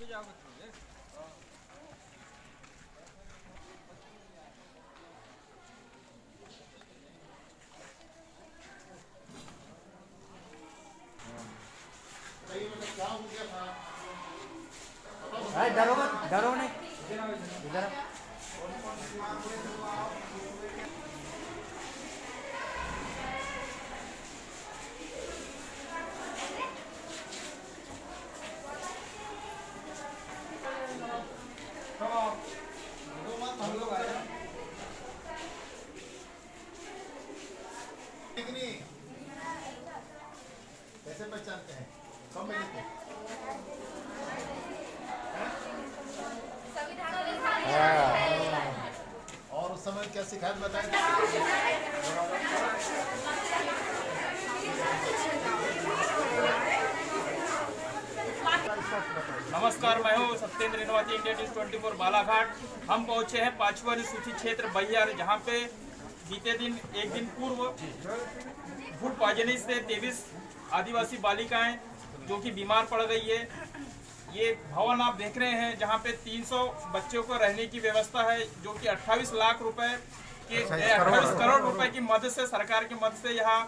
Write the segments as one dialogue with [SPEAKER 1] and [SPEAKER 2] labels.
[SPEAKER 1] डरो मत, डरो नहीं, इधर
[SPEAKER 2] कैसे पहचानते हैं? कब मिलते हैं? और उस समय क्या शिकायत बताएं?
[SPEAKER 3] नमस्कार, मैं हूँ सत्येंद्र निवासी, इंडिया न्यूज़ 24 बालाघाट। हम पहुँचे हैं 5वां अनुसूचित क्षेत्र बैयार, जहाँ पे बीते दिन एक दिन पूर्व फूड पॉइजनिंग से 23 आदिवासी बालिकाएं जो कि बीमार पड़ गई है। ये भवन आप देख रहे हैं जहाँ पे 300 बच्चों को रहने की व्यवस्था है, जो कि 28 लाख रुपए के 28 करोड़ रुपए की मदद से, सरकार की मदद से यहाँ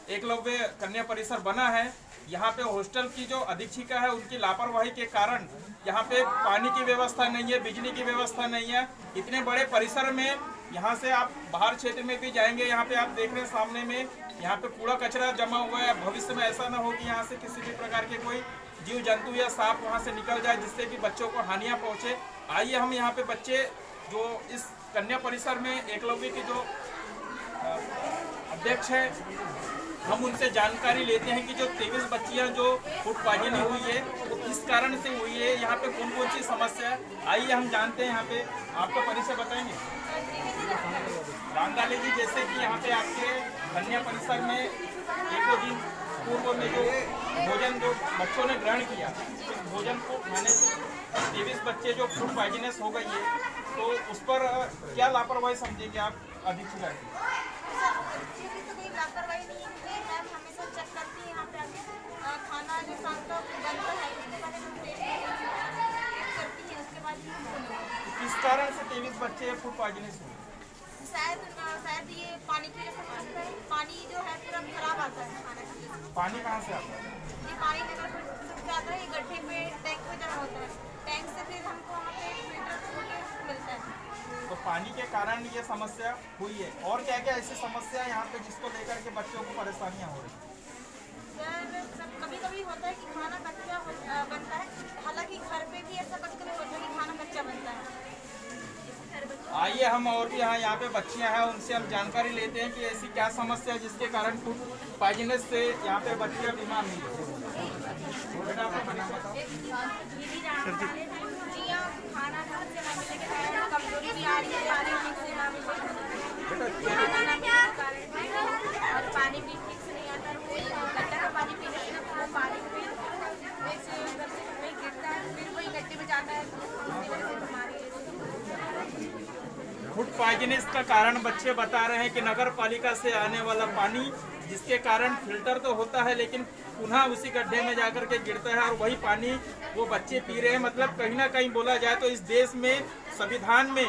[SPEAKER 3] एकलव्य कन्या परिसर बना है। यहाँ पे हॉस्टल की जो अधीक्षिका है उनकी लापरवाही के कारण यहाँ पे पानी की व्यवस्था नहीं है, बिजली की व्यवस्था नहीं है। इतने बड़े परिसर में यहाँ से आप बाहर क्षेत्र में भी जाएंगे, यहाँ पे आप देख रहे हैं सामने में यहाँ पे कूड़ा कचरा जमा हुआ है। भविष्य में ऐसा ना हो कि यहाँ से किसी भी प्रकार के कोई जीव जंतु या सांप वहाँ से निकल जाए, जिससे कि बच्चों को हानियाँ पहुँचे। आइए हम यहाँ पे बच्चे जो इस कन्या परिसर में एकलव्य के जो अध्यक्ष है, हम उनसे जानकारी लेते हैं कि जो 23 बच्चियां जो फूड पॉइजनिंग हुई है वो किस कारण से हुई है, यहाँ पे कौन कौन सी समस्या है। आइए हम जानते हैं। यहाँ पे आपका परिचय बताएंगे। रामदाले जी, जैसे कि यहाँ पे आपके कन्या परिसर में एक दिन पूर्व में जो भोजन जो बच्चों ने ग्रहण किया, उस भोजन को खाने से 23 बच्चे जो फूड पॉइजनस हो गई है, तो उस पर क्या लापरवाही समझेंगे आप अधीक्षिका की?
[SPEAKER 4] लापरवाही नहीं है, मैम हमेशा चेक करती है यहाँ पे आके खाना जो शाम का बनता है उसके बारे में चेक करती है, उसके बाद
[SPEAKER 3] किस कारण से 23 बच्चे फूड पॉइजनिंग हुए?
[SPEAKER 4] शायद ये पानी की वजह से हो सकता है। पानी जो है पूरा खराब आता है खाने का।
[SPEAKER 3] पानी कहाँ से आता है?
[SPEAKER 4] ये पानी नगर से आता है, ये गड्ढे पे टैंक पे जमा होता है। टैंक से फिर हमको वहाँ पे फिल्टर होकर मिलता है।
[SPEAKER 3] तो पानी के कारण ये समस्या हुई है। और क्या क्या ऐसी समस्या है यहाँ पे जिसको लेकर के बच्चों को परेशानियाँ हो रही हैं?
[SPEAKER 4] सर कभी कभी होता है कि खाना कच्चा बनता है, हालांकि घर पे भी ऐसा कभी कभी होता है कि खाना कच्चा बनता है।
[SPEAKER 3] आइए हम और भी यहाँ पे बच्चियाँ हैं, उनसे हम जानकारी लेते हैं कि ऐसी क्या समस्या है जिसके कारण फूड पॉइजनिंग से यहाँ पे बच्चियाँ बीमार नहीं होती। बेटा आपका नाम बताओ।
[SPEAKER 4] खाना ढंग से ना मिलने के कारण कमजोरी भी आ रही है, पानी ठीक से ना मिले और पानी भी ठीक से नहीं आता है। गड्ढा का पानी पीने से वो पानी फिर गिरता है, फिर वही गड्ढे में जाता है, उसकी वजह से बीमारी।
[SPEAKER 3] फूड पॉइजनिंग का कारण बच्चे बता रहे हैं कि नगर पालिका से आने वाला पानी, जिसके कारण फिल्टर तो होता है लेकिन पुनः उसी गड्ढे में जाकर के गिरता है और वही पानी वो बच्चे पी रहे हैं। मतलब कहीं ना कहीं बोला जाए तो इस देश में संविधान में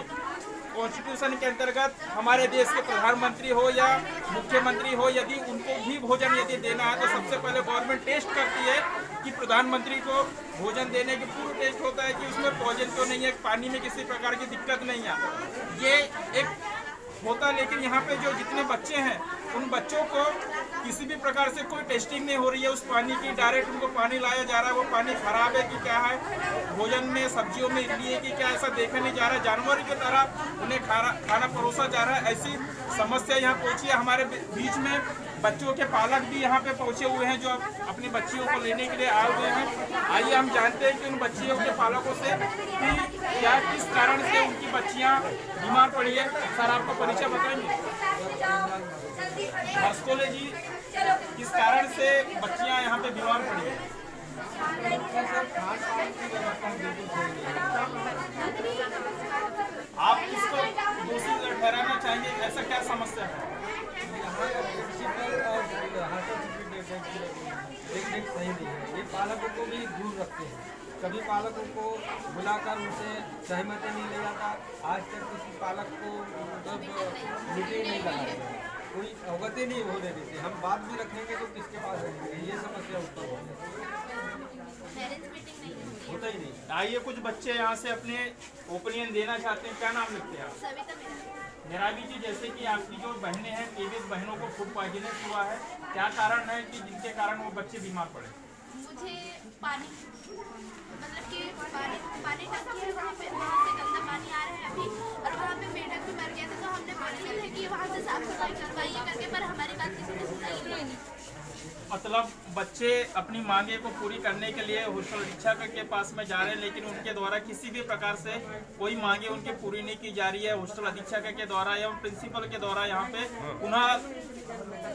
[SPEAKER 3] कॉन्स्टिट्यूशन के अंतर्गत हमारे देश के प्रधानमंत्री हो या मुख्यमंत्री हो, यदि उनको भी भोजन यदि देना है तो सबसे पहले गवर्नमेंट टेस्ट करती है कि प्रधानमंत्री को भोजन देने के पूर्व टेस्ट होता है कि उसमें पॉइजन तो नहीं है, पानी में किसी प्रकार की दिक्कत नहीं है। ये एक होता, लेकिन यहाँ पे जो जितने बच्चे हैं उन बच्चों को किसी भी प्रकार से कोई टेस्टिंग नहीं हो रही है उस पानी की। डायरेक्ट उनको पानी लाया जा रहा है, वो पानी खराब है कि क्या है, भोजन में सब्जियों में इडली है कि क्या, ऐसा देखा नहीं जा रहा है। जानवर की तरह उन्हें खाना परोसा जा रहा है। ऐसी समस्या यहाँ पहुँची है। हमारे बीच में बच्चों के पालक भी यहाँ पे पहुँचे हुए हैं जो अपनी बच्चियों को लेने के लिए आए हुए हैं। आइए हम जानते हैं कि उन बच्चियों के पालकों से कि क्या किस कारण से उनकी बच्चियाँ बीमार पड़ी है। सर आपका परिचय बताएंगे? हर्षकोले जी, किस कारण से बच्चियां यहाँ पे बीमार पड़ी है? आप किसको दोषी ठहराना चाहेंगे? ऐसा क्या समस्या है?
[SPEAKER 1] सही नहीं है, ये पालकों को भी दूर रखते हैं।
[SPEAKER 5] कभी पालकों को बुलाकर उनसे सहमति नहीं ले जाता। आज तक किसी पालक को मतलब मीटिंग नहीं कराई, कोई अवगति नहीं होने देते। हम बात भी रखेंगे तो किसके पास रखेंगे, ये समस्या उत्पन्न
[SPEAKER 3] होता ही नहीं। आइए कुछ बच्चे यहाँ से अपने ओपिनियन देना चाहते हैं। क्या नाम लिखते हैं आप? मेराबी जी, जैसे कि आपकी जो बहनें हैं 23 बहनों को फूड पॉइजनिंग हुआ है, क्या कारण है कि जिनके कारण वो बच्चे बीमार पड़े?
[SPEAKER 4] मुझे पानी मतलब कि पानी का वहाँ से गंदा पानी आ रहा है अभी, और वहाँ पे मेढक भी मर गया था। तो हमने बोले थे कि वहाँ से साफ सफाई करवाइए करके, पर हमारी बात किसी ने सुनाई नहीं।
[SPEAKER 3] मतलब बच्चे अपनी मांगे को पूरी करने के लिए हॉस्टल अधीक्षक के पास में जा रहे हैं, लेकिन उनके द्वारा किसी भी प्रकार से कोई मांगे उनकी पूरी नहीं की जा रही है। हॉस्टल अधीक्षक के द्वारा एवं प्रिंसिपल के द्वारा यहाँ पे पुनः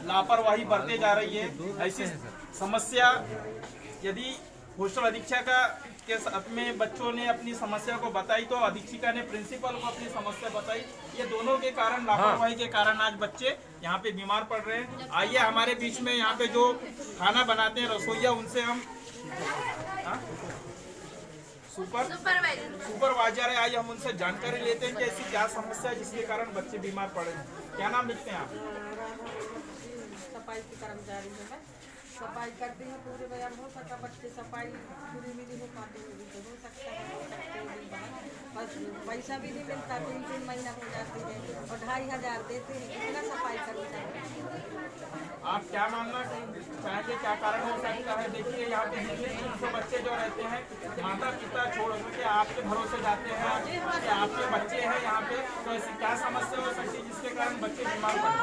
[SPEAKER 3] लापरवाही बरती जा रही है। ऐसी समस्या यदि हॉस्टल अधीक्षक के साथ में बच्चों ने अपनी समस्या को बताई तो अधीक्षिका ने प्रिंसिपल को अपनी समस्या बताई। ये दोनों के कारण, लापरवाही के कारण आज बच्चे यहाँ पे बीमार पड़ रहे हैं। आइए हमारे बीच में यहाँ पे जो खाना बनाते हैं रसोईया, उनसे हम सुपरवाइजर है, आइए हम उनसे जानकारी लेते हैं कि ऐसी क्या समस्या है जिसके कारण बच्चे बीमार पड़े हैं। क्या नाम लिखते हैं आप?
[SPEAKER 6] सफाई के कर्मचारी जो है सफाई करते हैं पूरे बाजार। हो सकता बच्चे सफाई पूरी भी नहीं हो पाते, तो हो सकता है बस पैसा भी नहीं मिलता, 3-3 महीना हो जाती है और 2500 देते हैं। कितना सफाई कर्मचारी।
[SPEAKER 3] आप क्या मानना चाहेंगे, क्या कारण हो सकता है? देखिए यहाँ पे जितने बच्चे जो रहते हैं, माता पिता छोड़ के आपके भरोसे जाते हैं कि आपके बच्चे हैं यहाँ पे, तो ऐसी क्या समस्या हो सकती है जिसके कारण बच्चे बीमार पड़े?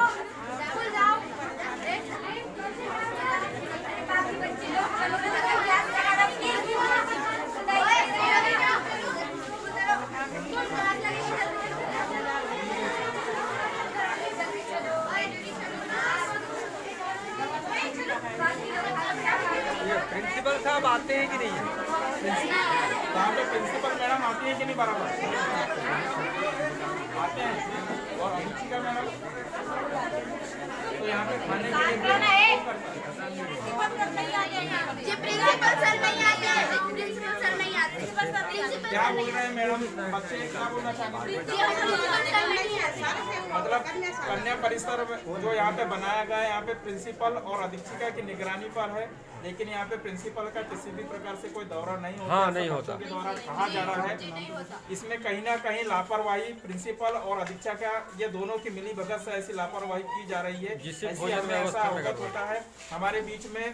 [SPEAKER 5] प्रिंसिपल साहब आते हैं कि नहीं?
[SPEAKER 3] यहाँ पे प्रिंसिपल मैडम आती है कि नहीं? बराबर आते हैं। और अधीक्षिका मैडम तो यहाँ पे खाने के लिए
[SPEAKER 4] प्रिंसिपल सर नहीं आते।
[SPEAKER 3] क्या बोल रहे हैं मैडम? बच्चे क्या बोलना चाहते हैं? मतलब कन्या परिसर जो यहाँ पे बनाया गया है, यहाँ पे प्रिंसिपल और अधीक्षिका की निगरानी पर है, लेकिन यहाँ पे प्रिंसिपल का किसी भी प्रकार से कोई दौरा नहीं होता।
[SPEAKER 5] हाँ, नहीं होता।
[SPEAKER 3] के द्वारा कहा जा रहा है इसमें कहीं ना कहीं लापरवाही प्रिंसिपल और अधीक्षक ये दोनों की मिली भगत से ऐसी लापरवाही की जा रही है,
[SPEAKER 5] जिससे
[SPEAKER 3] ऐसी
[SPEAKER 5] भोजन
[SPEAKER 3] हमें
[SPEAKER 5] व्यवस्था
[SPEAKER 3] ऐसा
[SPEAKER 5] में
[SPEAKER 3] अवगत होता है। हमारे बीच में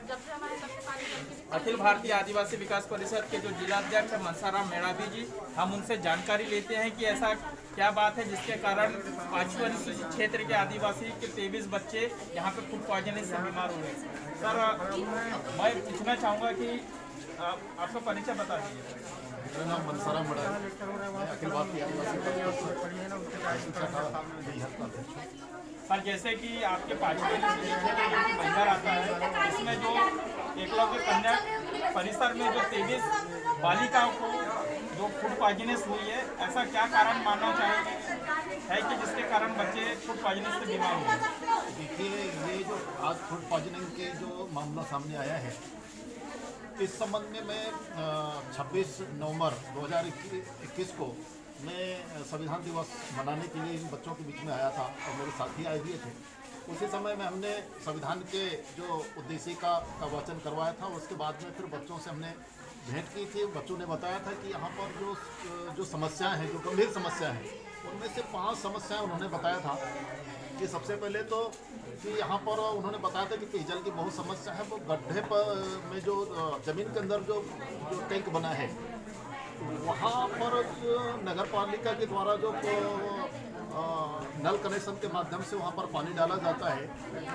[SPEAKER 3] अखिल भारतीय आदिवासी विकास परिषद के जो जिलाध्यक्ष है मनसाराम मेड़ाबी जी, हम उनसे जानकारी लेते हैं कि ऐसा क्या बात है जिसके कारण 5वीं अनुसूचित क्षेत्र के आदिवासी के 23 बच्चे यहाँ पे फूड पॉइजनिंग से बीमार हुए। सर मैं पूछना चाहूँगा कि आपका परिचय बता दीजिए।
[SPEAKER 2] मेरा नाम मनसाराम मेड़ाबी, मैं अखिल भारतीय आदिवासी
[SPEAKER 3] सर जैसे कि आपके 5वीं मंजर आता है, इसमें जो एकलव्य कन्या परिसर में जो 23 बालिकाओं को जो फूड पॉइजनिंग हुई है, ऐसा क्या कारण मानना चाहेंगे है कि जिसके कारण बच्चे फूड पॉइजनिंग से बीमार हुए?
[SPEAKER 2] देखिए, ये जो आज फूड पॉइजनिंग के जो मामला सामने आया है, इस संबंध में मैं 26 नवंबर 2021 को मैं संविधान दिवस मनाने के लिए इन बच्चों के बीच में आया था और मेरे साथी आए हुए थे। उसी समय में हमने संविधान के जो उद्देशिका का वाचन करवाया था। उसके बाद में फिर बच्चों से हमने भेंट की थी। बच्चों ने बताया था कि यहाँ पर जो समस्याएं हैं, जो गंभीर समस्या हैं, उनमें से 5 समस्याएं उन्होंने बताया था। कि सबसे पहले तो कि यहाँ पर उन्होंने बताया था कि पेयजल की बहुत समस्या है। वो गड्ढे पर में जो ज़मीन के अंदर जो टैंक बना है, वहाँ पर नगर पालिका के द्वारा जो नल कनेक्शन के माध्यम से वहाँ पर पानी डाला जाता है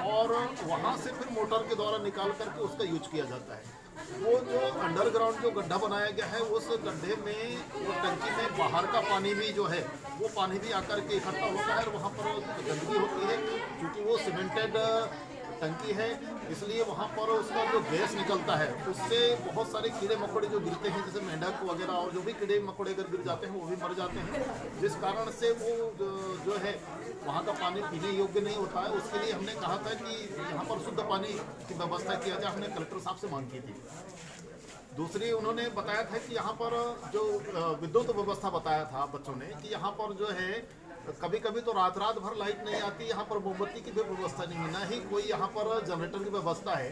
[SPEAKER 2] और वहाँ से फिर मोटर के द्वारा निकाल करके उसका यूज किया जाता है। वो जो अंडरग्राउंड जो गड्ढा बनाया गया है, उस गड्ढे में वो टंकी में बाहर का पानी भी जो है वो पानी भी आकर के इकट्ठा होता है और वहाँ पर गंदगी होती है। क्योंकि वो सीमेंटेड टंकी है, इसलिए वहाँ पर उसका जो गैस निकलता है उससे बहुत सारे कीड़े मकोड़े जो गिरते हैं, जैसे मेंढक वगैरह और जो भी कीड़े मकोड़े अगर गिर जाते हैं वो भी मर जाते हैं, जिस कारण से वो जो है वहाँ का पानी पीने योग्य नहीं होता है। उसके लिए हमने कहा था कि यहाँ पर शुद्ध पानी की व्यवस्था किया जाए। हमने कलेक्टर साहब से मांग की थी। दूसरी उन्होंने बताया था कि यहाँ पर जो विद्युत व्यवस्था बताया था बच्चों ने कि यहाँ पर जो है कभी कभी तो रात भर लाइट नहीं आती, यहाँ पर मोमबत्ती की भी व्यवस्था नहीं है, ना ही कोई यहाँ पर जनरेटर की व्यवस्था है।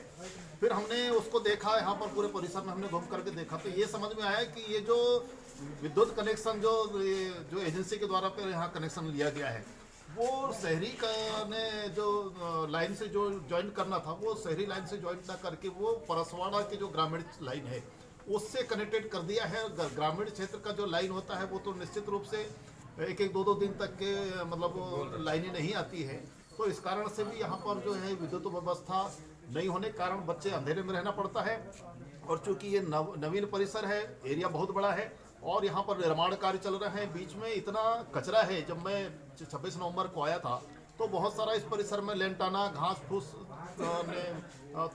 [SPEAKER 2] फिर हमने उसको देखा, यहाँ पर पूरे परिसर में हमने घूम करके देखा, तो ये समझ में आया कि ये जो विद्युत कनेक्शन जो एजेंसी के द्वारा पर यहाँ कनेक्शन लिया गया है, वो शहरी ने जो लाइन से जो ज्वाइन करना था वो शहरी लाइन से ज्वाइन ना करके वो परसवाड़ा की जो ग्रामीण लाइन है उससे कनेक्टेड कर दिया है। ग्रामीण क्षेत्र का जो लाइन होता है वो तो निश्चित रूप से एक दो दिन तक के मतलब लाइनें नहीं आती है, तो इस कारण से भी यहाँ पर जो है विद्युत व्यवस्था नहीं होने के कारण बच्चे अंधेरे में रहना पड़ता है। और चूंकि ये नवीन परिसर है, एरिया बहुत बड़ा है और यहाँ पर निर्माण कार्य चल रहे हैं, बीच में इतना कचरा है। जब मैं 26 नवंबर को आया था तो बहुत सारा इस परिसर में लेंटाना घास फूस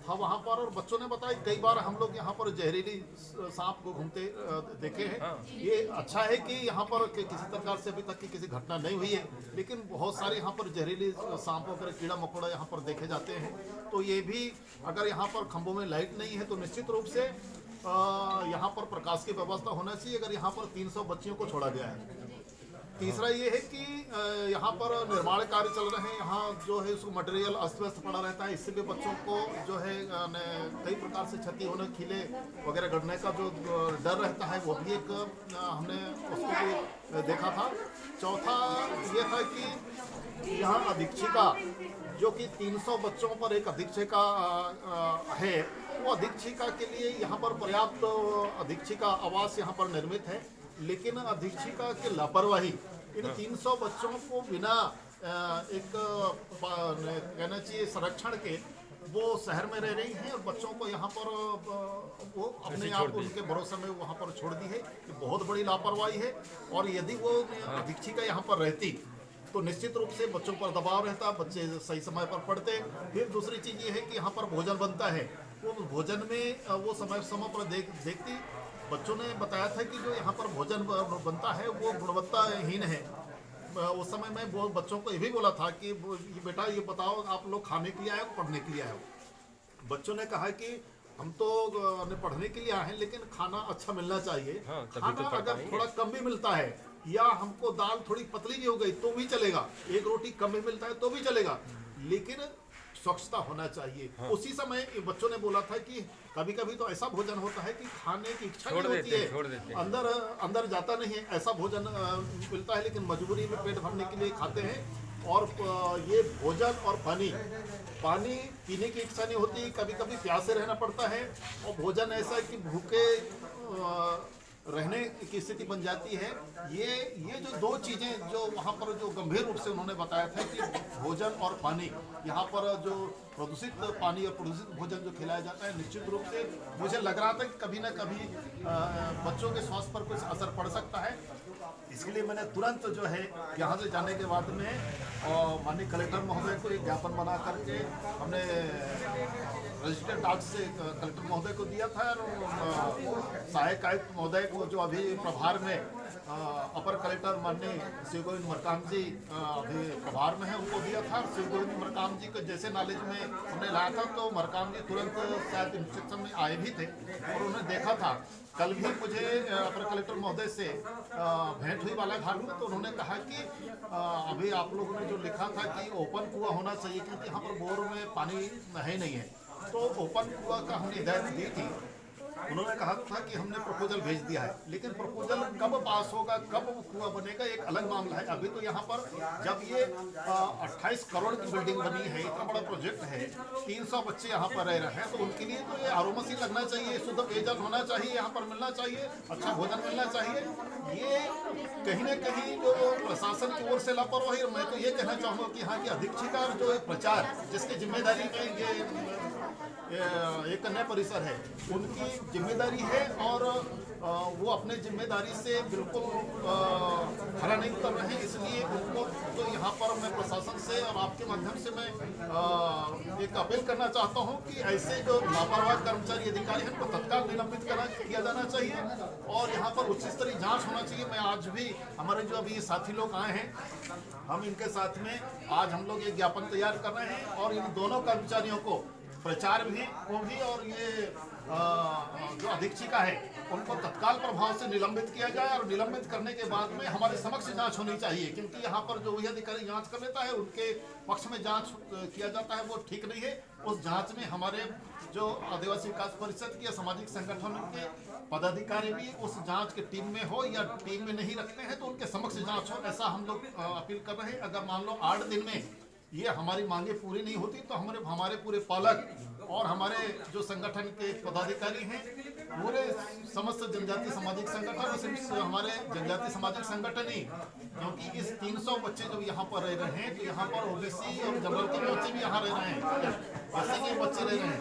[SPEAKER 2] था वहाँ पर, और बच्चों ने बताया कई बार हम लोग यहाँ पर जहरीली सांप को घूमते देखे हैं। ये अच्छा है कि यहाँ पर किसी प्रकार से अभी तक की किसी घटना नहीं हुई है, लेकिन बहुत सारे यहाँ पर जहरीली सांप वगैरह कीड़ा मकोड़ा यहाँ पर देखे जाते हैं। तो ये भी अगर यहाँ पर खंभों में लाइट नहीं है तो निश्चित रूप से यहाँ पर प्रकाश की व्यवस्था होना चाहिए। अगर यहाँ पर 300 बच्चियों को छोड़ा गया है। तीसरा ये है कि यहाँ पर निर्माण कार्य चल रहे हैं, यहाँ जो है उसको मटेरियल अस्त व्यस्त पड़ा रहता है, इससे भी बच्चों को जो है कई प्रकार से क्षति होने, खिले वगैरह गड़ने का जो डर रहता है वो भी एक हमने उसको भी देखा था। चौथा ये था कि यहाँ अधीक्षिका जो कि 300 बच्चों पर एक अधीक्षिका है, वो अधीक्षिका के लिए यहाँ पर पर्याप्त अधीक्षिका आवास यहाँ पर निर्मित है, लेकिन अधीक्षिका की लापरवाही इन 300 बच्चों को बिना एक कहना चाहिए संरक्षण के वो शहर में रह रही हैं और बच्चों को यहाँ पर वो अपने आप उनके भरोसे में वहाँ पर छोड़ दी है। ये बहुत बड़ी लापरवाही है। और यदि वो अधीक्षिका यहाँ पर रहती तो निश्चित रूप से बच्चों पर दबाव रहता, बच्चे सही समय पर पढ़ते। फिर दूसरी चीज़ ये है कि यहाँ पर भोजन बनता है, वो भोजन में वो समय पर देखती। बच्चों ने बताया था कि जो यहाँ पर भोजन बनता है वो गुणवत्ताहीन है। उस समय मैं वो बच्चों को ये भी बोला था कि बेटा ये बताओ आप लोग खाने के लिए आए हो पढ़ने के लिए आए हो। बच्चों ने कहा कि हम तो पढ़ने के लिए आए हैं लेकिन खाना अच्छा मिलना चाहिए। खाना अगर थोड़ा कम भी मिलता है या हमको दाल थोड़ी पतली भी हो गई तो भी चलेगा, एक रोटी कम भी मिलता है तो भी चलेगा, लेकिन स्वच्छता होना चाहिए। उसी समय बच्चों ने बोला था कि कभी कभी तो ऐसा भोजन होता है कि खाने की इच्छा नहीं होती है, अंदर जाता नहीं है, ऐसा भोजन मिलता है लेकिन मजबूरी में पेट भरने के लिए खाते हैं। और ये भोजन और पानी पीने की इच्छा नहीं होती, कभी कभी प्यासे रहना पड़ता है। और भोजन ऐसा है कि भूखे रहने की स्थिति बन जाती है। ये जो दो चीज़ें जो वहाँ पर जो गंभीर रूप से उन्होंने बताया था कि भोजन और पानी, यहाँ पर जो प्रदूषित पानी और प्रदूषित भोजन जो खिलाया जाता है, निश्चित रूप से मुझे लग रहा था कि कभी ना कभी बच्चों के स्वास्थ्य पर कुछ असर पड़ सकता है। इसलिए मैंने तुरंत जो है यहाँ से जाने के बाद में माननीय कलेक्टर महोदय को एक ज्ञापन बना करके हमने रजिस्टर्ड डाक से कलेक्टर महोदय को दिया था और सहायक आयुक्त महोदय को जो अभी प्रभार में अपर कलेक्टर माननीय शिव गोविंद मरकाम जी अभी प्रभार में है उनको दिया था। शिव गोविंद मरकाम जी को जैसे नॉलेज में हमने लाया था तो मरकाम जी तुरंत शायद इंस्पेक्शन में आए भी थे और उन्होंने देखा था। कल भी मुझे अपर कलेक्टर महोदय से भेंट हुई बालाघाट में, तो उन्होंने कहा कि अभी आप लोगों ने जो लिखा था कि ओपन कुआं होना चाहिए क्योंकि यहाँ पर बोर में पानी है नहीं है, तो ओपन कुआं का हमने हिदायत दी थी। उन्होंने कहा था कि हमने प्रपोजल भेज दिया है, लेकिन प्रपोजल कब पास होगा, कब कुआं बनेगा एक अलग मामला है। अभी तो यहाँ पर जब ये 28 करोड़ की बिल्डिंग बनी है, इतना बड़ा प्रोजेक्ट है, 300 बच्चे यहाँ पर रह रहे हैं, तो उनके लिए तो ये आरओ मशीन लगना चाहिए, शुद्ध पेयजल होना चाहिए, यहाँ पर मिलना चाहिए, अच्छा भोजन मिलना चाहिए। ये कहीं ना कहीं जो प्रशासन की ओर से लापरवाही, और मैं तो ये कहना चाहूँगा कि यहाँ की अधीक्षिका जो प्रचार जिसकी जिम्मेदारी में ये एक नया परिसर है, उनकी जिम्मेदारी है और वो अपने जिम्मेदारी से बिल्कुल खरा नहीं उतर रहे हैं। इसलिए उनको तो यहाँ पर मैं प्रशासन से और आपके माध्यम से मैं एक अपील करना चाहता हूँ कि ऐसे जो लापरवाह कर्मचारी अधिकारी हैं उनको तत्काल निलंबित किया जाना चाहिए और यहाँ पर उच्च स्तरीय जाँच होना चाहिए। मैं आज भी हमारे जो अभी साथी लोग आए हैं, हम इनके साथ में आज हम लोग एक ज्ञापन तैयार कर रहे हैं और इन दोनों कर्मचारियों को प्रचार भी और ये जो अधीक्षिका है उनको तत्काल प्रभाव से निलंबित किया जाए, और निलंबित करने के बाद में हमारे समक्ष जांच होनी चाहिए, क्योंकि यहाँ पर जो वही अधिकारी जांच कर लेता है उनके पक्ष में जांच किया जाता है, वो ठीक नहीं है। उस जांच में हमारे जो आदिवासी विकास परिषद के सामाजिक संगठन के पदाधिकारी भी उस जांच के टीम में हो या टीम में नहीं रखते हैं तो उनके समक्ष जांच हो, ऐसा हम लोग अपील कर रहे हैं। अगर मान लो 8 दिन में ये हमारी मांगे पूरी नहीं होती तो हमारे पूरे पालक और हमारे जो संगठन के पदाधिकारी हैं, पूरे समस्त जनजाति सामाजिक संगठन, सिर्फ हमारे जनजाति सामाजिक संगठन ही, क्योंकि इस 300 बच्चे जो यहाँ पर रह रहे हैं, तो यहाँ पर ओबीसी और जनरल के बच्चे भी यहाँ रह रहे हैं, ऐसे के बच्चे रह रहे हैं।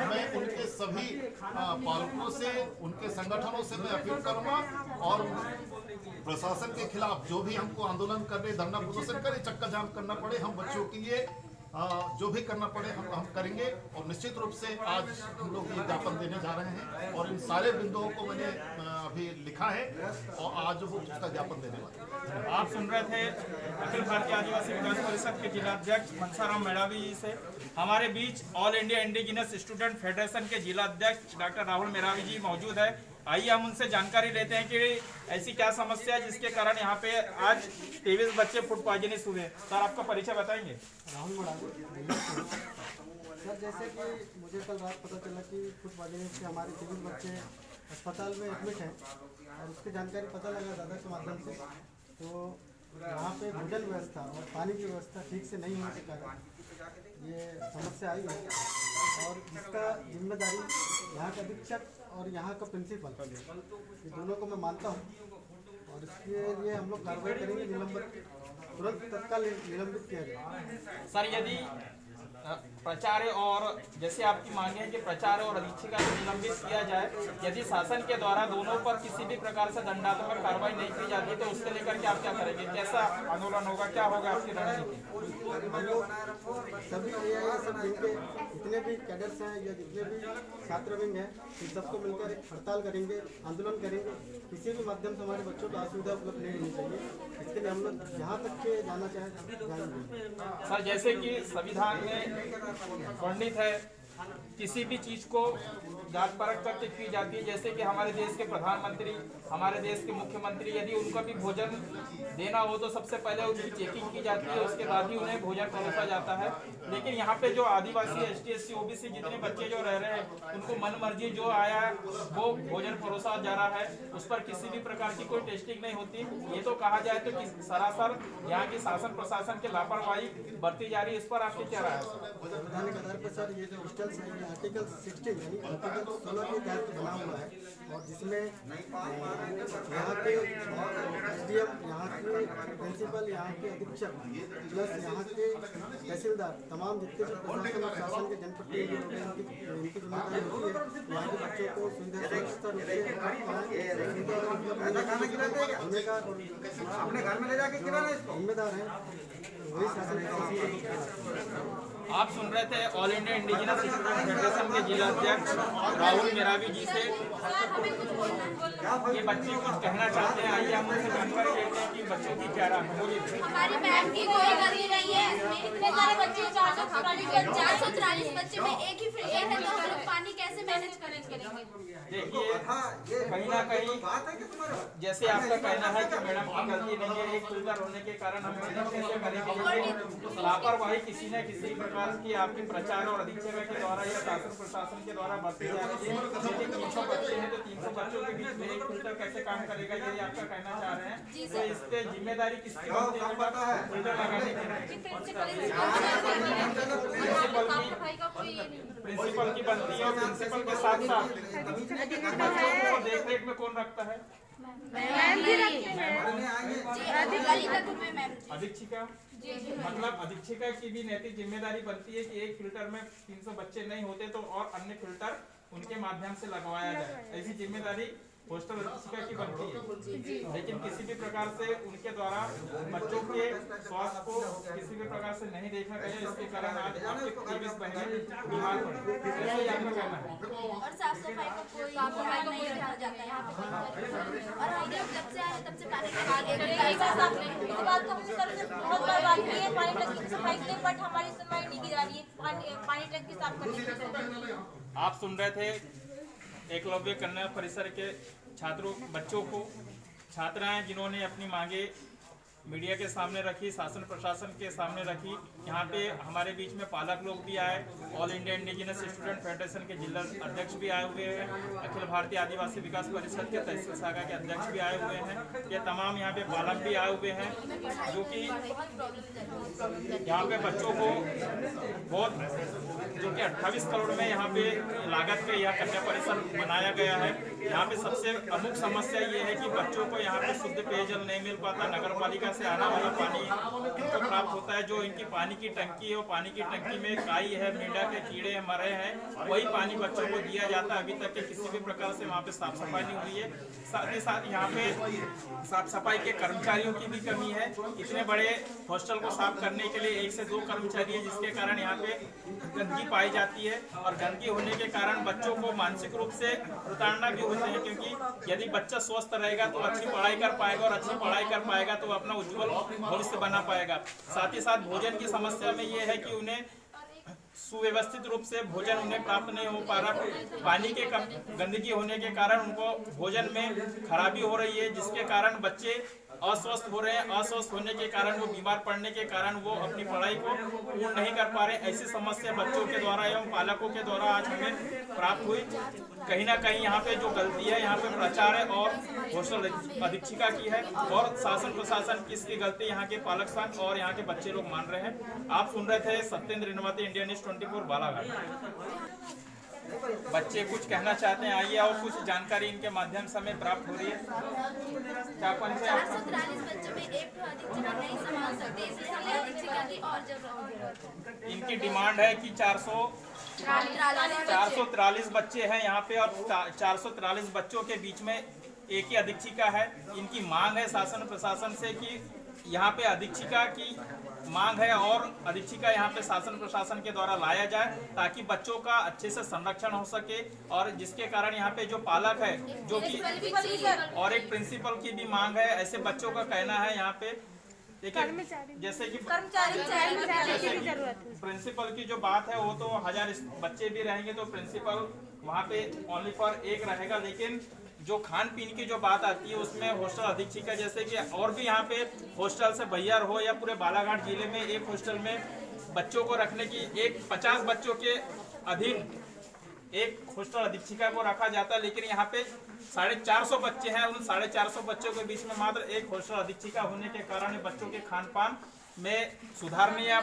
[SPEAKER 2] मैं उनके सभी पालकों से, उनके संगठनों से मैं अपील करूँगा, और प्रशासन के खिलाफ जो भी हमको आंदोलन करने, धरना प्रदर्शन करे, चक्का जाम करना पड़े, हम बच्चों के लिए जो भी करना पड़े हम करेंगे। और निश्चित रूप से आज हम लोग ये ज्ञापन देने जा रहे हैं, और इन सारे बिंदुओं को मैंने अभी लिखा है और आज वो उसका ज्ञापन देने वाले हैं।
[SPEAKER 3] आप सुन रहे थे अखिल भारतीय आदिवासी विकास परिषद के जिलाध्यक्ष मनसाराम मेड़ावी जी से। हमारे बीच All India Indigenous Student Federation के जिलाध्यक्ष डॉक्टर राहुल मेड़ावी जी मौजूद है। आइए हम उनसे जानकारी लेते हैं कि ऐसी क्या समस्या है जिसके कारण यहाँ पे आज 23 बच्चे फूड पॉइजनिंग हुए। सर, आपका परिचय बताएंगे?
[SPEAKER 7] राहुल मेड़ावी सर, जैसे कि मुझे कल रात पता चला कि फूड पॉइजनिंग से हमारे 23 बच्चे अस्पताल में एडमिट हैं, और उसकी जानकारी पता लगा दादा के माध्यम से। तो यहाँ पे भोजन व्यवस्था और पानी की व्यवस्था ठीक से नहीं होने के कारण ये समस्या आई है, और इसका जिम्मेदारी यहाँ के अधीक्षक और यहाँ का प्रिंसिपल, ये दोनों को मैं मानता हूँ, और इसके लिए हम लोग कार्रवाई करेंगे, निलंबित तुरंत तत्काल निलंबित किया जाए।
[SPEAKER 3] सर, यदि प्राचार्य और जैसे आपकी मांग है कि प्राचार्य और अधीक्षिका को निलंबित किया जाए, यदि शासन के द्वारा दोनों पर किसी भी प्रकार से दंडात्मक कार्रवाई नहीं की जाती तो उसके लेकर के आप क्या करेंगे? कैसा आंदोलन होगा, क्या होगा आपकी रणनीति?
[SPEAKER 7] सभी सब जिनके जितने भी कैडर्स हैं या जितने भी छात्र विंग हैं, इन सबको मिलकर एक हड़ताल करेंगे, आंदोलन करेंगे। किसी भी माध्यम से हमारे बच्चों को असुविधा उपलब्ध नहीं होनी चाहिए, इसके लिए हम लोग जहाँ तक के जाना चाहें जाएंगे।
[SPEAKER 3] सर, जैसे कि संविधान में वर्णित है किसी भी चीज को जांच परख करके की जाती है, जैसे कि हमारे देश के प्रधानमंत्री, हमारे देश के मुख्यमंत्री, यदि उनका भी भोजन देना हो तो सबसे पहले उनकी चेकिंग की जाती है, उसके बाद ही उन्हें भोजन परोसा जाता है। लेकिन यहाँ पे जो आदिवासी, ST SC OBC जितने बच्चे जो रह रहे हैं, उनको मन मर्जी जो आया वो भोजन परोसा जा रहा है, उस पर किसी भी प्रकार की कोई टेस्टिंग नहीं होती। ये तो कहा जाए तो सरासर यहाँ की शासन प्रशासन की लापरवाही बरती जा रही है, इस पर आपकी क्या राय है?
[SPEAKER 7] संवैधानिक आधार पर सर, ये जो हॉस्टल्स है, ये आर्टिकल 16 यानी आर्टिकल 16 के तहत बना हुआ है, और जिसमें यहाँ के SDM, यहाँ के प्रिंसिपल, यहाँ के अधीक्षक प्लस यहाँ के तहसीलदार, तमाम जितने भी प्रशासन और शासन के जनप्रतिनिधि होते हैं, इनकी जिम्मेदारी होती है यहाँ के बच्चों को सुविधा होने का अपने घर में ले जाके जिम्मेदार है, वही शासन।
[SPEAKER 3] आप सुन रहे थे all India Indigenous Student Federation के जिलाध्यक्ष राहुल मेड़ावी जी से। ये बच्चे कुछ कहना चाहते हैं, आइए हम उनसे जानकारी लेते हैं कि बच्चों की क्या राय है।
[SPEAKER 8] हमारी मैम की कोई गलती नहीं है, इतने सारे बच्चे 444 बच्चे में एक ही फ्री है, तो हम लोग पानी कैसे मैनेज करेंगे?
[SPEAKER 3] देखिए, कहीं ना कहीं जैसे आपका कहना है कि मैडम की गलती नहीं है, एक फिल्टर होने के कारण हम कैसे करेंगे। लापरवाही किसी न किसी प्रकार की आपके प्रचार और अधीक्षक के द्वारा या शासन प्रशासन के द्वारा बरती जा रही है। 300 बच्चे हैं तो 300 बच्चों के बीच में एक फिल्टर कैसे काम करेगा, ये आपका कहना चाह रहे हैं। तो इस पे जिम्मेदारी किसकी बनती है? फिल्टर लगाने की प्रिंसिपल की बनती है, और प्रिंसिपल के साथ साथ बच्चों को देख रेख में कौन रखता है? अधीक्षिका। मतलब अधीक्षिका की भी नैतिक जिम्मेदारी बनती है कि एक फिल्टर में 300 बच्चे नहीं होते तो और अन्य फिल्टर उनके माध्यम से लगवाया जाए, ऐसी जिम्मेदारी हॉस्टल अधीक्षिका की बनती है। लेकिन किसी भी प्रकार से उनके द्वारा बच्चों के स्वास्थ्य को किसी भी प्रकार से नहीं देखा गया, इसके कारण आज आपके 23 बहनें बीमार पड़ी। ऐसा ही आपका कहना है।
[SPEAKER 8] और साफ सफाई का कोई नहीं रखा जाता है यहाँ पे, और हम जब से आए तब से पानी लगा के इस बात को हमने सर से बहुत बार बात की है, पानी टंकी की सफाई के लिए, बट हमारी सुनवाई नहीं की जा रही है पानी टंकी साफ करने के लिए।
[SPEAKER 3] आप सुन रहे थे एकलव्य कन्या परिसर के बच्चों को छात्राएं जिन्होंने अपनी मांगे मीडिया के सामने रखी, शासन प्रशासन के सामने रखी। यहाँ पे हमारे बीच में पालक लोग भी आए, all India Indigenous Student Federation के जिला अध्यक्ष भी आए हुए हैं, अखिल भारतीय आदिवासी विकास परिषद के तहसील शाखा के अध्यक्ष भी आए हुए हैं। ये तमाम यहाँ पे पालक भी आए हुए हैं, जो कि यहाँ पे बच्चों को जो कि 28 करोड़ में यहाँ पे लागत के यह कन्या परिसर बनाया गया है। यहाँ पे सबसे प्रमुख समस्या ये है कि बच्चों को यहाँ पे शुद्ध पेयजल नहीं मिल पाता। नगर पालिका से आना वाला पानी इनको प्राप्त होता है, जो इनकी पानी की टंकी है, वो पानी की टंकी में काई है, मेंढा के कीड़े मरे हैं, वही पानी बच्चों को दिया जाता है। अभी तक के किसी भी प्रकार से वहाँ पे साफ सफाई नहीं हुई है। साथ ही साथ यहाँ पे साफ सफाई के कर्मचारियों की भी कमी है। इतने बड़े हॉस्टल को साफ करने के लिए 1 से 2 कर्मचारी है, जिसके कारण यहाँ पे गंदगी पाई जाती है। और गंदगी होने के कारण बच्चों को मानसिक रूप से प्रताड़ना भी होते हैं, क्योंकि यदि बच्चा स्वस्थ रहेगा तो अच्छी पढ़ाई कर पाएगा, और अच्छी पढ़ाई कर पाएगा तो अपना उज्जवल भविष्य बना पाएगा। साथ ही साथ भोजन की समस्या में ये है कि उन्हें सुव्यवस्थित रूप से भोजन उन्हें प्राप्त नहीं हो पा रहा। पानी के गंदगी होने के कारण उनको भोजन में खराबी हो रही है, जिसके कारण बच्चे अस्वस्थ हो रहे हैं। अस्वस्थ होने के कारण वो बीमार पड़ने के कारण वो अपनी पढ़ाई को पूर्ण नहीं कर पा रहे। ऐसी समस्या बच्चों के द्वारा एवं पालकों के द्वारा आज हमें प्राप्त हुई। कहीं ना कहीं यहाँ पे जो गलती है, यहाँ पे प्राचार्य और हॉस्टल अधीक्षिका की है, और शासन प्रशासन की इसकी गलती यहाँ के पालक संघ और यहाँ के बच्चे लोग मान रहे हैं। आप सुन रहे थे सत्येंद्र रिनवाती, इंडिया न्यूज़ 24 बालाघाट। बच्चे कुछ कहना चाहते हैं, आइए और कुछ जानकारी इनके माध्यम से हमें प्राप्त हो रही है। क्या कौन से
[SPEAKER 8] 443 बच्चों में एक अधीक्षिका नहीं संभाल सकते, इसलिए अधीक्षिका की और जरूरत है।
[SPEAKER 3] इनकी डिमांड है कि 443 बच्चे हैं यहाँ पे, और 443 बच्चों के बीच में एक ही अधीक्षिका है। इनकी मांग है शासन प्रशासन से कि यहाँ पे अधीक्षिका की मांग है, और अधीक्षिका यहाँ पे शासन प्रशासन के द्वारा लाया जाए, ताकि बच्चों का अच्छे से संरक्षण हो सके। और जिसके कारण यहाँ पे जो पालक है, जो कि और एक प्रिंसिपल की भी मांग है। ऐसे बच्चों का कहना है यहाँ पे, देखिए जैसे कि प्रिंसिपल की जो बात है, वो तो 1000 बच्चे भी रहेंगे तो प्रिंसिपल वहाँ पे ओनली फॉर एक रहेगा। लेकिन जो खान पीन की जो बात आती है, उसमें हॉस्टल अधीक्षिका, जैसे कि और भी यहाँ पे हॉस्टल से बहियार हो या पूरे बालाघाट जिले में एक हॉस्टल में बच्चों को रखने की 50 बच्चों के अधीन एक हॉस्टल अधीक्षिका को रखा जाता है। लेकिन यहाँ पे 450 बच्चे हैं, उन 450 बच्चों के बीच में मात्र एक हॉस्टल अधीक्षिका होने के कारण बच्चों के खान पान में सुधार नहीं आ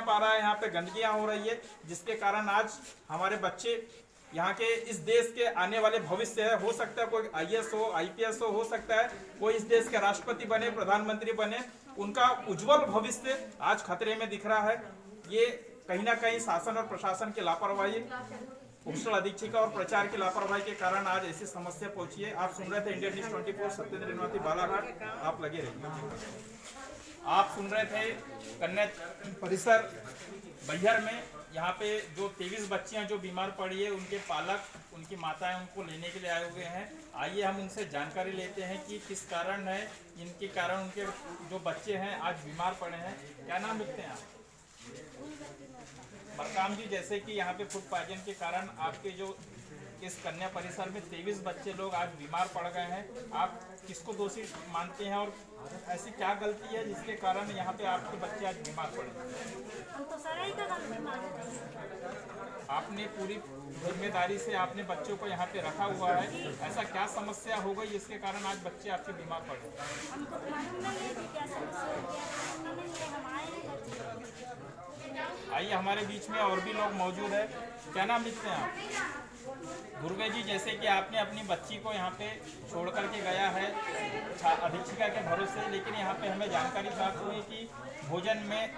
[SPEAKER 3] पा रहा है। यहाँ पे गंदगियाँ हो रही है, जिसके कारण आज हमारे बच्चे यहाँ के इस देश के आने वाले भविष्य है। हो सकता है कोई IAS हो, IPS हो सकता है कोई इस देश के राष्ट्रपति बने, प्रधानमंत्री बने। उनका उज्जवल भविष्य आज खतरे में दिख रहा है। ये कहीं ना कहीं शासन और प्रशासन की लापरवाही, हॉस्टल अधीक्षिका और प्रचार की लापरवाही के कारण आज ऐसी समस्या पहुंची है। आप सुन रहे थे इंडिया न्यूज़ 24 सत्येंद्र रिनवाती बालाघाट, आप लगे रहिए। आप सुन रहे थे कन्या परिसर बैहर में यहाँ पे जो 23 बच्चियाँ जो बीमार पड़ी है, उनके पालक, उनकी माताएं उनको लेने के लिए आए हुए हैं। आइए हम उनसे जानकारी लेते हैं कि किस कारण है, इनके कारण उनके जो बच्चे हैं आज बीमार पड़े हैं। क्या नाम लिखते हैं आप? बरकाम जी, जैसे कि यहाँ पे फूड पॉइजन के कारण आपके जो इस कन्या परिसर में 23 बच्चे लोग आज बीमार पड़ गए हैं, आप किसको दोषी मानते हैं, और ऐसी क्या गलती है जिसके कारण यहाँ पे आपके बच्चे आज बीमार पड़े?
[SPEAKER 8] हम तो सर ही का गलती मानते हैं।
[SPEAKER 3] आपने पूरी जिम्मेदारी से आपने बच्चों को यहाँ पे रखा हुआ है, ऐसा क्या समस्या हो गई जिसके कारण आज बच्चे आपके बीमार पड़े?
[SPEAKER 8] हमको मालूम नहीं है कि क्या समस्या हो गया, हम आए हैं।
[SPEAKER 3] आइए, हमारे बीच में और भी लोग मौजूद है। क्या नाम लिखते हैं आप? दुर्गे जी, जैसे कि आपने अपनी बच्ची को यहाँ पे छोड़ करके गया है अधीक्षिका के भरोसे, लेकिन यहाँ पे हमें जानकारी प्राप्त हुई कि भोजन में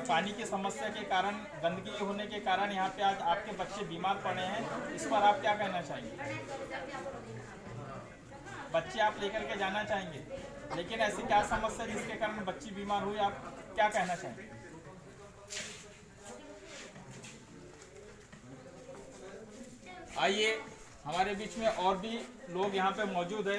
[SPEAKER 3] पानी की समस्या के कारण, गंदगी होने के कारण यहाँ पे आज आपके बच्चे बीमार पड़े हैं। इस पर आप क्या कहना चाहेंगे? बच्चे आप लेकर के जाना चाहेंगे, लेकिन ऐसी क्या समस्या जिसके कारण बच्ची बीमार हुई, आप क्या कहना चाहेंगे? आइए हमारे बीच में और भी लोग यहाँ पे मौजूद है।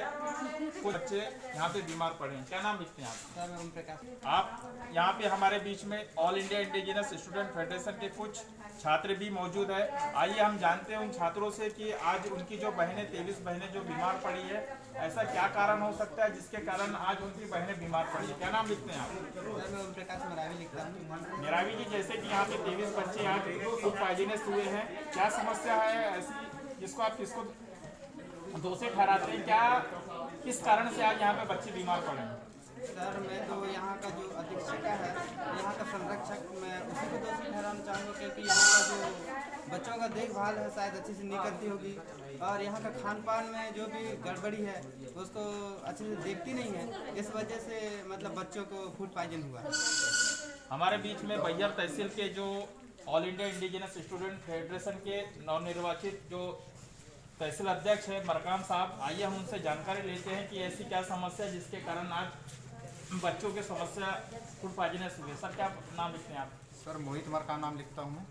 [SPEAKER 3] कुछ बच्चे यहाँ पे बीमार पड़े हैं। क्या नाम लिखते हैं आप?
[SPEAKER 5] सर ओम प्रकाश।
[SPEAKER 3] आप यहाँ पे हमारे बीच में all India Indigenous Student Federation के कुछ छात्र भी मौजूद है। आइए हम जानते हैं उन छात्रों से कि आज उनकी जो बहनें 23 बहनें जो बीमार पड़ी है, ऐसा क्या कारण हो सकता है जिसके कारण आज उनकी बहनें बीमार पड़ी है। क्या नाम लिखते हैं आप?
[SPEAKER 5] सर मैं ओम प्रकाश मरावी लिखता हूँ।
[SPEAKER 3] मेरावी जी, जैसे कि यहाँ पे 23 बच्चे आज फूड पॉइजनस हुए हैं, क्या समस्या है ऐसी जिसको आप किसको दोषी ठहराते हैं? क्या किस कारण से आज यहाँ पे बच्चे बीमार पड़े हैं?
[SPEAKER 5] सर मैं तो यहाँ का जो अधीक्षक है, यहाँ का संरक्षक, मैं उसी को दोषी ठहराना चाहूँगा क्योंकि यहाँ का जो बच्चों का देखभाल है शायद अच्छे से नहीं करती होगी और यहाँ का खान पान में जो भी गड़बड़ी है उसको अच्छे से देखती नहीं है। इस वजह से मतलब बच्चों को फूड पॉइजन हुआ है।
[SPEAKER 3] हमारे बीच में बैयर तहसील के जो all India Indigenous Student Federation के नवनिर्वाचित जो तहसील अध्यक्ष है मरकाम साहब, आइए हम उनसे जानकारी लेते हैं कि ऐसी क्या समस्या है जिसके कारण आज बच्चों की समस्या फूड पॉइजनस हुई है। सर क्या नाम लिखते हैं आप?
[SPEAKER 9] सर मोहित मरकाम नाम लिखता हूँ मैं।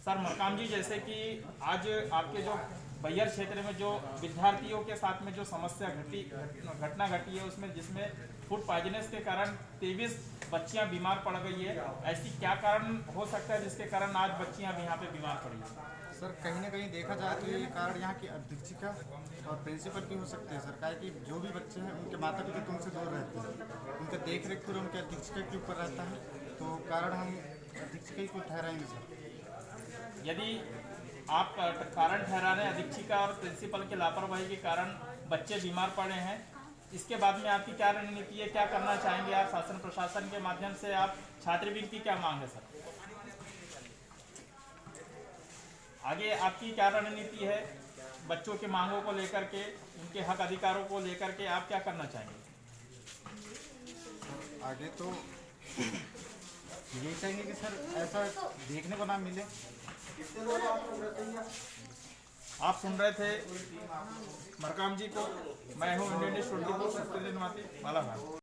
[SPEAKER 3] सर मरकाम जी, जैसे कि आज आपके जो बैयर क्षेत्र में जो विद्यार्थियों के साथ में जो समस्या घटना घटी है उसमें जिसमें फूड पॉइजनस के कारण 23 बच्चियां बीमार पड़ गई है, ऐसी क्या कारण हो सकता है जिसके कारण आज बच्चियां भी यहाँ पे बीमार पड़ी है?
[SPEAKER 9] सर कहीं ना कहीं देखा जाए तो ये कारण यहाँ की अधीक्षिका और प्रिंसिपल भी हो सकते हैं। सरकार की जो भी बच्चे हैं उनके माता पिता तो उनसे दूर रहते हैं, उनका देख रेख पूरा उनके अधीक्षिका के ऊपर रहता है, तो कारण हम अधीक्षिका को ठहराएंगे सर।
[SPEAKER 3] यदि आप कारण ठहरा रहे हैं अधीक्षिका और प्रिंसिपल के लापरवाही के कारण बच्चे बीमार पड़े हैं, इसके बाद में आपकी क्या रणनीति है, क्या करना चाहेंगे आप शासन प्रशासन के माध्यम से? आप छात्रवृत्ति की क्या मांग है सर? आगे आपकी क्या रणनीति है बच्चों की मांगों को लेकर के, उनके हक अधिकारों को लेकर के आप क्या करना चाहेंगे?
[SPEAKER 9] आगे तो यही चाहेंगे कि सर ऐसा देखने को ना मिले।
[SPEAKER 3] आप सुन रहे थे मरकाम जी को। मैं हूँ इंडियन स्टूडेंट मालाबार।